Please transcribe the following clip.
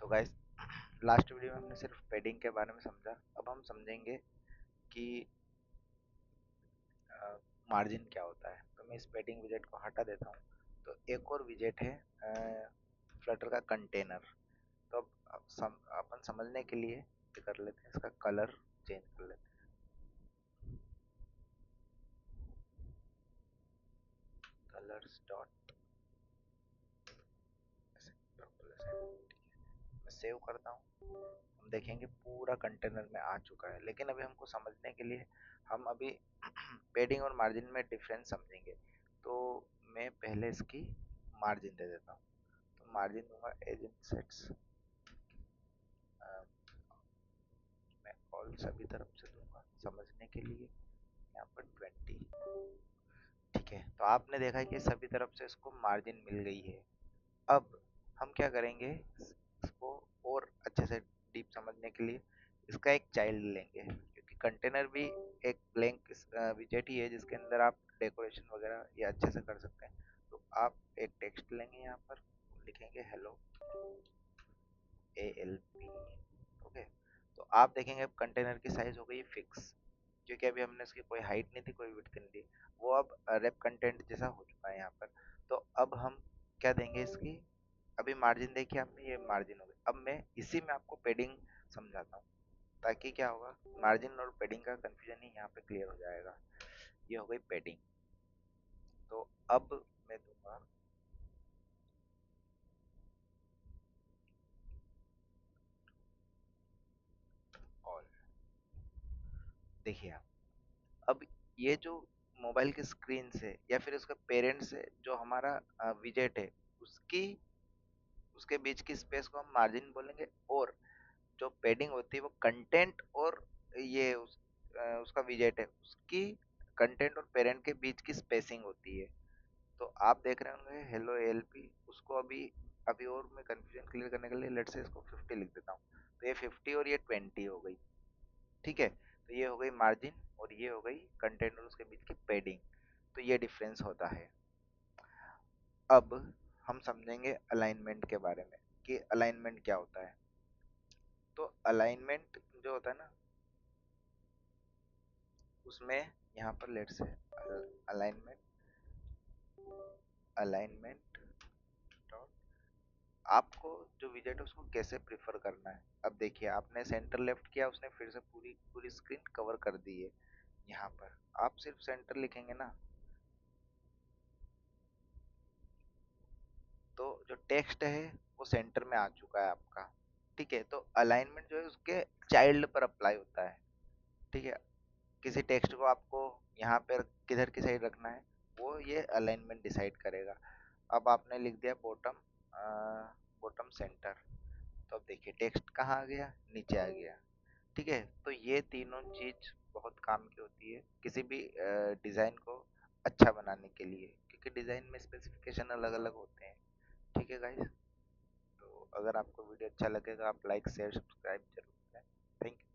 तो guys, last video में हमने सिर्फ पैडिंग के बारे में समझा। अब हम समझेंगे कि मार्जिन क्या होता है। तो मैं इस पैडिंग विजेट को हटा देता हूँ। तो एक और विजेट है फ्लटर का कंटेनर। तो अब अपन समझने के लिए क्या कर लेते हैं, इसका कलर चेंज कर लेते हैं। कलर्स डॉट मैं सेव करता हूँ। हम देखेंगे पूरा कंटेनर में आ चुका है। लेकिन अभी हमको समझने के लिए हम अभी पेडिंग और मार्जिन में डिफरेंस समझेंगे। तो मैं पहले इसकी मार्जिन दे देता हूँ। तो मार्जिन दूंगा एज इन सेट्स, मैं ऑल सभी तरफ से दूंगा समझने के लिए। यहाँ पर 20। ठीक है, तो आपने देखा कि सभी तरफ से इसको मार्जिन मिल गई है। अब हम क्या करेंगे, इसको और अच्छे से डीप समझने के लिए इसका एक चाइल्ड लेंगे, क्योंकि कंटेनर भी एक ब्लैंक विजेट ही है जिसके अंदर आप डेकोरेशन वगैरह ये अच्छे से कर सकते हैं। तो आप एक टेक्स्ट लेंगे, यहाँ पर लिखेंगे हेलो ALP। ओके, तो आप देखेंगे अब कंटेनर की साइज हो गई फिक्स, क्योंकि अभी हमने इसकी कोई हाइट नहीं थी, कोई विड्थ नहीं दी। वो अब रेप कंटेंट जैसा हो चुका है यहाँ पर। तो अब हम क्या देंगे इसकी, अभी मार्जिन देखिए आपने, ये मार्जिन हो गई। अब मैं इसी में आपको पेडिंग समझाता हूँ, ताकि क्या होगा, मार्जिन और पेडिंग का कंफ्यूजन ही यहाँ पे क्लियर हो जाएगा। ये हो गई पेडिंग। तो अब मैं दूंगा ऑल। देखिए आप, अब ये जो मोबाइल की स्क्रीन से या फिर उसका पेरेंट से जो हमारा विजेट है, उसकी उसके बीच की स्पेस को हम मार्जिन बोलेंगे। और जो पेडिंग होती है वो कंटेंट और ये उसका विजेट है, उसकी कंटेंट और पेरेंट के बीच की स्पेसिंग होती है। तो आप देख रहे होंगे हेलो ALP, उसको अभी अभी और मैं कंफ्यूजन क्लियर करने के लिए लेट से इसको 50 लिख देता हूँ। तो ये 50 और ये 20 हो गई। ठीक है, तो ये हो गई मार्जिन और ये हो गई कंटेंट और उसके बीच की पेडिंग। तो ये डिफरेंस होता है। अब हम समझेंगे अलाइनमेंट के बारे में कि अलाइनमेंट क्या होता है। तो अलाइनमेंट जो होता है ना, उसमें यहाँ पर लेट से अलाइनमेंट अलाइनमेंट डॉट, आपको जो विजेट है उसको कैसे प्रिफर करना है। अब देखिए, आपने सेंटर लेफ्ट किया, उसने फिर से पूरी पूरी स्क्रीन कवर कर दी है। यहाँ पर आप सिर्फ सेंटर लिखेंगे ना, तो जो टेक्स्ट है वो सेंटर में आ चुका है आपका। ठीक है, तो अलाइनमेंट जो है उसके चाइल्ड पर अप्लाई होता है। ठीक है, किसी टेक्स्ट को आपको यहाँ पर किधर की साइड रखना है, वो ये अलाइनमेंट डिसाइड करेगा। अब आपने लिख दिया बॉटम बॉटम सेंटर। तो अब देखिए टेक्स्ट कहाँ आ गया, नीचे आ गया। ठीक है, तो ये तीनों चीज बहुत काम की होती है किसी भी डिजाइन को अच्छा बनाने के लिए, क्योंकि डिजाइन में स्पेसिफिकेशन अलग अलग होते हैं। ठीक है गाइस, तो अगर आपको वीडियो अच्छा लगेगा आप लाइक शेयर सब्सक्राइब जरूर करें। Thank you.